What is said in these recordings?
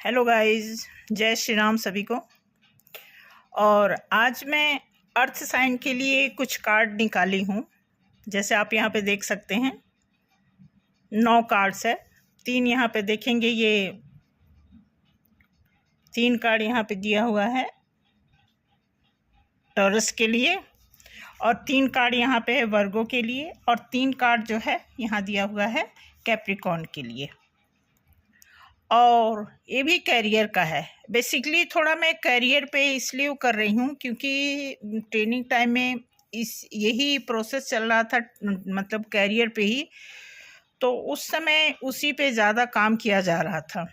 Hello guys, जय श्री राम सभी को। और आज मैं अर्थ साइन के लिए कुछ कार्ड निकाली हूँ। जैसे आप यहाँ पे देख सकते हैं 9 कार्ड्स है। 3 यहाँ पे देखेंगे, ये 3 कार्ड यहाँ पे दिया हुआ है टॉरस के लिए, और 3 कार्ड यहाँ पे है वर्गो के लिए, और 3 कार्ड जो है यहाँ दिया हुआ है कैप्रिकॉर्न के लिए। और ये भी कैरियर का है। बेसिकली थोड़ा मैं कैरियर पे इसलिए कर रही हूँ क्योंकि ट्रेनिंग टाइम में यही प्रोसेस चल रहा था, मतलब कैरियर पे ही, तो उस समय उसी पे ज़्यादा काम किया जा रहा था।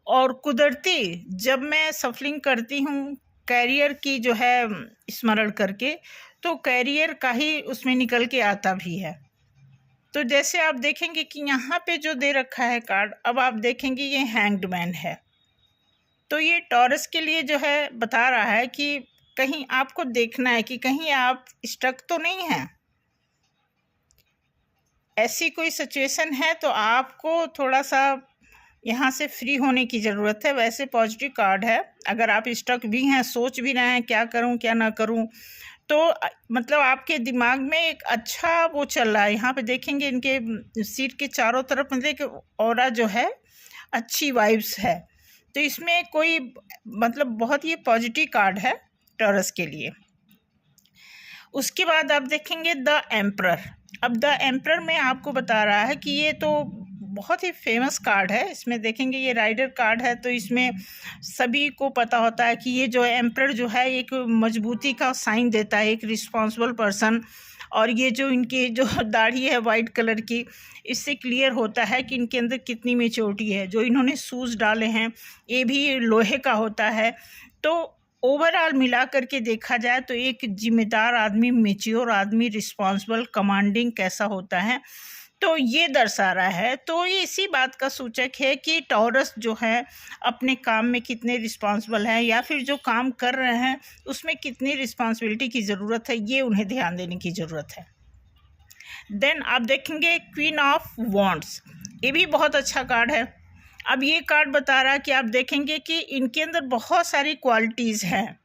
और कुदरती जब मैं सफलिंग करती हूँ कैरियर की जो है स्मरण करके, तो कैरियर का ही उसमें निकल के आता भी है। तो जैसे आप देखेंगे कि यहाँ पे जो दे रखा है कार्ड, अब आप देखेंगे ये हैंग्ड मैन है। तो ये टॉरस के लिए जो है बता रहा है कि कहीं आपको देखना है कि कहीं आप स्टक तो नहीं हैं। ऐसी कोई सिचुएशन है तो आपको थोड़ा सा यहाँ से फ्री होने की ज़रूरत है। वैसे पॉजिटिव कार्ड है। अगर आप स्टक भी हैं, सोच भी रहे हैं क्या करूँ क्या ना करूँ, तो मतलब आपके दिमाग में एक अच्छा वो चल रहा है। यहाँ पे देखेंगे इनके सीट के चारों तरफ मतलब ऑरा जो है अच्छी वाइब्स है। तो इसमें कोई मतलब बहुत ही पॉजिटिव कार्ड है टॉरस के लिए। उसके बाद आप देखेंगे द एम्परर। अब द एम्परर में आपको बता रहा है कि ये तो बहुत ही फेमस कार्ड है। इसमें देखेंगे ये राइडर कार्ड है, तो इसमें सभी को पता होता है कि ये जो एम्परर जो है एक मजबूती का साइन देता है, एक रिस्पॉन्सिबल पर्सन। और ये जो इनकी जो दाढ़ी है वाइट कलर की, इससे क्लियर होता है कि इनके अंदर कितनी मेच्योरिटी है। जो इन्होंने शूज़ डाले हैं ये भी लोहे का होता है। तो ओवरऑल मिला करके देखा जाए तो एक जिम्मेदार आदमी, मैच्योर आदमी, रिस्पॉन्सिबल, कमांडिंग कैसा होता है, तो ये दर्शा रहा है। तो ये इसी बात का सूचक है कि टॉरस जो है अपने काम में कितने रिस्पॉन्सिबल हैं, या फिर जो काम कर रहे हैं उसमें कितनी रिस्पॉन्सिबिलिटी की ज़रूरत है, ये उन्हें ध्यान देने की ज़रूरत है। देन आप देखेंगे क्वीन ऑफ वॉन्ड्स। ये भी बहुत अच्छा कार्ड है। अब ये कार्ड बता रहा है कि आप देखेंगे कि इनके अंदर बहुत सारी क्वालिटीज़ हैं,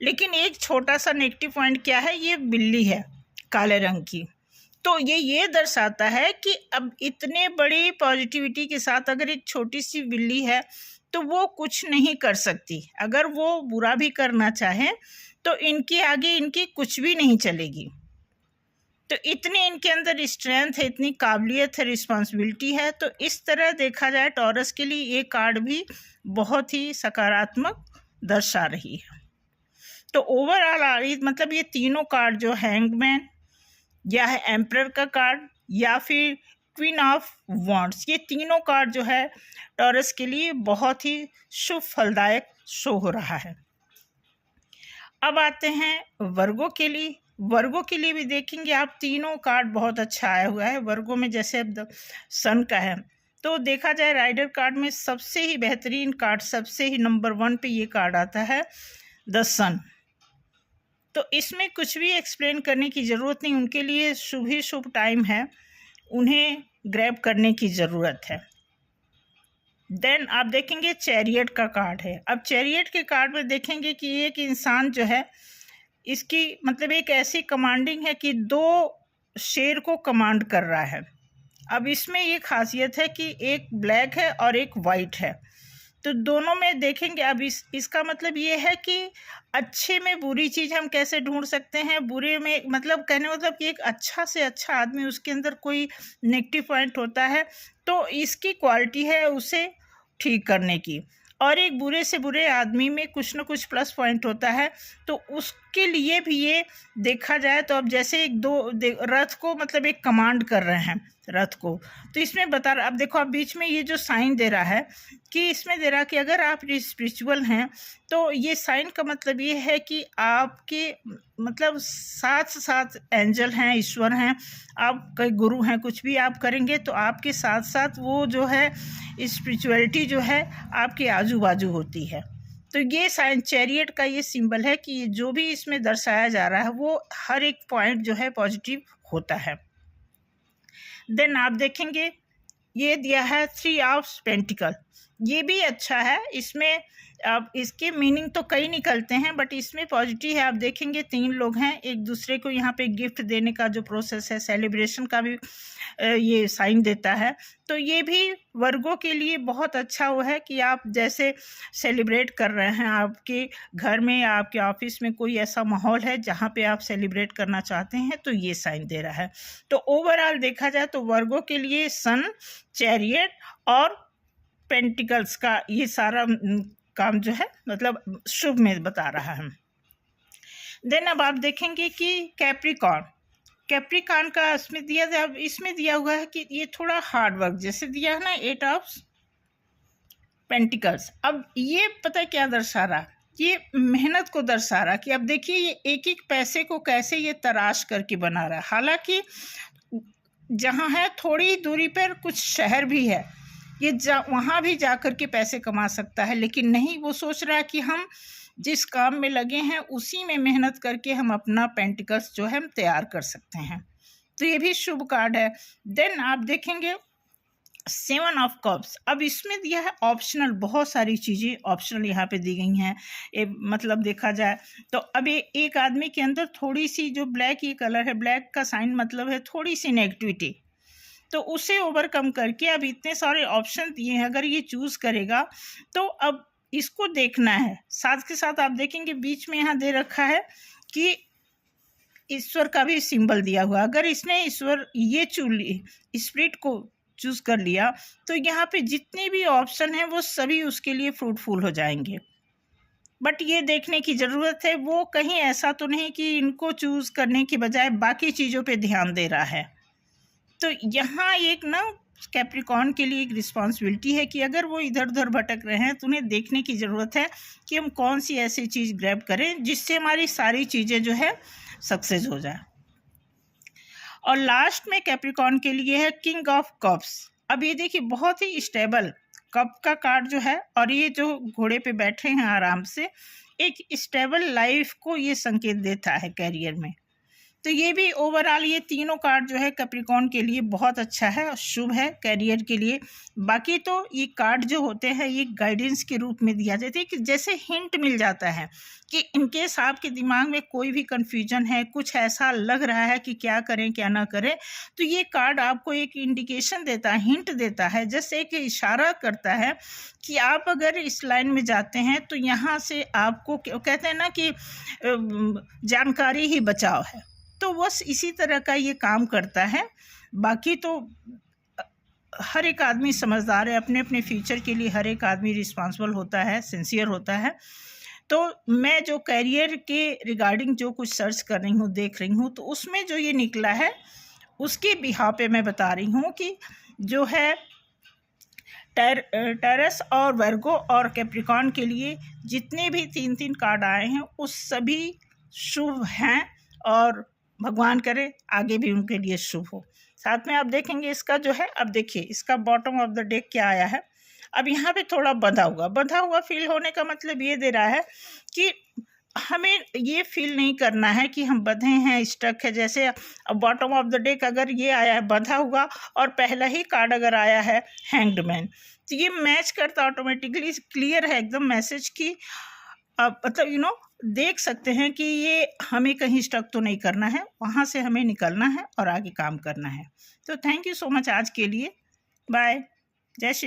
लेकिन एक छोटा सा नेगेटिव पॉइंट क्या है, ये बिल्ली है काले रंग की। तो ये दर्शाता है कि अब इतने बड़ी पॉजिटिविटी के साथ अगर एक छोटी सी बिल्ली है तो वो कुछ नहीं कर सकती। अगर वो बुरा भी करना चाहे तो इनके आगे इनकी कुछ भी नहीं चलेगी। तो इतनी इनके अंदर स्ट्रेंथ है, इतनी काबिलियत है, रिस्पॉन्सिबिलिटी है। तो इस तरह देखा जाए टॉरस के लिए ये कार्ड भी बहुत ही सकारात्मक दर्शा रही है। तो ओवरऑल मतलब ये तीनों कार्ड जो हैंगमैन या है एम्परर का कार्ड या फिर क्वीन ऑफ वॉन्ड्स, ये तीनों कार्ड जो है टॉरस के लिए बहुत ही शुभ फलदायक शो हो रहा है। अब आते हैं वर्गो के लिए। वर्गो के लिए भी देखेंगे आप तीनों कार्ड बहुत अच्छा आया हुआ है। वर्गो में जैसे अब सन का है, तो देखा जाए राइडर कार्ड में सबसे ही बेहतरीन कार्ड, सबसे ही नंबर 1 पे ये कार्ड आता है द सन। तो इसमें कुछ भी एक्सप्लेन करने की ज़रूरत नहीं, उनके लिए शुभ ही शुभ टाइम है, उन्हें ग्रैब करने की ज़रूरत है। देन आप देखेंगे चैरियट का कार्ड है। अब चैरियट के कार्ड में देखेंगे कि एक इंसान जो है, इसकी मतलब एक ऐसी कमांडिंग है कि 2 शेर को कमांड कर रहा है। अब इसमें ये खासियत है कि एक ब्लैक है और एक वाइट है, तो दोनों में देखेंगे। अब इसका मतलब ये है कि अच्छे में बुरी चीज़ हम कैसे ढूंढ सकते हैं, बुरे में मतलब कहने मतलब कि एक अच्छा से अच्छा आदमी, उसके अंदर कोई नेगेटिव पॉइंट होता है तो इसकी क्वालिटी है उसे ठीक करने की, और एक बुरे से बुरे आदमी में कुछ ना कुछ प्लस पॉइंट होता है। तो उसके लिए भी ये देखा जाए तो अब जैसे एक दो रथ को मतलब एक कमांड कर रहे हैं रथ को, तो इसमें बता रहा, अब देखो अब बीच में ये जो साइन दे रहा है कि इसमें दे रहा कि अगर आप स्पिरिचुअल हैं तो ये साइन का मतलब ये है कि आपके मतलब साथ साथ एंजल हैं, ईश्वर हैं, आप कई गुरु हैं, कुछ भी आप करेंगे तो आपके साथ साथ वो जो है स्पिरिचुअलिटी जो है आपके आजू बाजू होती है। तो ये साइन चैरियट का ये सिंबल है कि जो भी इसमें दर्शाया जा रहा है वो हर एक पॉइंट जो है पॉजिटिव होता है। देन आप देखेंगे ये दिया है 3 ऑफ पेंटिकल, ये भी अच्छा है। इसमें अब इसके मीनिंग तो कई निकलते हैं, बट इसमें पॉजिटिव है। आप देखेंगे 3 लोग हैं, एक दूसरे को यहाँ पे गिफ्ट देने का जो प्रोसेस है, सेलिब्रेशन का भी ये साइन देता है। तो ये भी वर्गों के लिए बहुत अच्छा वो है कि आप जैसे सेलिब्रेट कर रहे हैं, आपके घर में या आपके ऑफिस में कोई ऐसा माहौल है जहाँ पे आप सेलिब्रेट करना चाहते हैं, तो ये साइन दे रहा है। तो ओवरऑल देखा जाए तो वर्गों के लिए सन, चैरियट और पेंटिकल्स का ये सारा काम जो है मतलब शुभ में बता रहा है। देन अब आप देखेंगे कि कैप्रिकॉर्न का इसमें दिया हुआ है कि ये थोड़ा हार्ड वर्क जैसे दिया है ना, 8 ऑफ पेंटिकल्स। अब ये पता है क्या दर्शा रहा, ये मेहनत को दर्शा रहा कि अब देखिए ये एक एक पैसे को कैसे ये तराश करके बना रहा है। हालांकि जहाँ है थोड़ी दूरी पर कुछ शहर भी है, ये वहाँ भी जा कर के पैसे कमा सकता है, लेकिन नहीं, वो सोच रहा है कि हम जिस काम में लगे हैं उसी में मेहनत करके हम अपना पेंटिकल्स जो है हम तैयार कर सकते हैं। तो ये भी शुभ कार्ड है। देन आप देखेंगे 7 ऑफ कप्स। अब इसमें दिया है ऑप्शनल, बहुत सारी चीज़ें ऑप्शनल यहाँ पे दी गई हैं। मतलब देखा जाए तो अब एक आदमी के अंदर थोड़ी सी जो ब्लैक ये कलर है, ब्लैक का साइन मतलब है थोड़ी सी नेगेटिविटी, तो उसे ओवरकम करके अब इतने सारे ऑप्शन दिए हैं, अगर ये चूज़ करेगा तो अब इसको देखना है। साथ के साथ आप देखेंगे बीच में यहाँ दे रखा है कि ईश्वर का भी सिंबल दिया हुआ। अगर इसने ईश्वर ये स्पिरिट को चूज़ कर लिया तो यहाँ पे जितने भी ऑप्शन हैं वो सभी उसके लिए फ्रूटफुल हो जाएंगे। बट ये देखने की ज़रूरत है वो कहीं ऐसा तो नहीं कि इनको चूज़ करने के बजाय बाकी चीज़ों पे ध्यान दे रहा है। तो यहाँ एक ना कैप्रिकॉर्न के लिए एक रिस्पॉन्सिबिलिटी है कि अगर वो इधर उधर भटक रहे हैं तो उन्हें देखने की ज़रूरत है कि हम कौन सी ऐसी चीज़ ग्रैब करें जिससे हमारी सारी चीज़ें जो है सक्सेस हो जाए। और लास्ट में कैप्रिकॉर्न के लिए है किंग ऑफ कप्स। अब ये देखिए बहुत ही स्टेबल कप का कार्ड जो है, और ये जो घोड़े पे बैठे हैं आराम से, एक स्टेबल लाइफ को ये संकेत देता है कैरियर में। तो ये भी ओवरऑल ये तीनों कार्ड जो है कैप्रिकॉर्न के लिए बहुत अच्छा है और शुभ है कैरियर के लिए। बाकी तो ये कार्ड जो होते हैं ये गाइडेंस के रूप में दिया जाता है कि जैसे हिंट मिल जाता है कि इनकेस आपके दिमाग में कोई भी कन्फ्यूजन है, कुछ ऐसा लग रहा है कि क्या करें क्या ना करें, तो ये कार्ड आपको एक इंडिकेशन देता है, हिंट देता है, जैसे एक इशारा करता है कि आप अगर इस लाइन में जाते हैं तो यहाँ से आपको कहते हैं ना कि जानकारी ही बचाव है। तो बस इसी तरह का ये काम करता है। बाकी तो हर एक आदमी समझदार है, अपने अपने फ्यूचर के लिए हर एक आदमी रिस्पॉन्सिबल होता है, सिंसियर होता है। तो मैं जो कैरियर के रिगार्डिंग जो कुछ सर्च कर रही हूँ, देख रही हूँ, तो उसमें जो ये निकला है उसके बिहाव पे मैं बता रही हूँ कि जो है टेरस और वर्गो और कैप्रिकॉर्न के लिए जितने भी 3 कार्ड आए हैं उस सभी शुभ हैं और भगवान करे आगे भी उनके लिए शुभ हो। साथ में आप देखेंगे इसका जो है, अब देखिए इसका बॉटम ऑफ द डेक क्या आया है। अब यहाँ पे थोड़ा बंधा हुआ फील होने का मतलब ये दे रहा है कि हमें ये फील नहीं करना है कि हम बंधे हैं, स्टक है। जैसे बॉटम ऑफ द डेक अगर ये आया है बंधा हुआ और पहला ही कार्ड अगर आया है हैंग्ड मैन, तो ये मैच करता ऑटोमेटिकली, क्लियर है एकदम मैसेज की। मतलब देख सकते हैं कि ये हमें कहीं स्टक तो नहीं करना है, वहाँ से हमें निकलना है और आगे काम करना है। तो थैंक यू सो मच आज के लिए, बाय, जय श्री।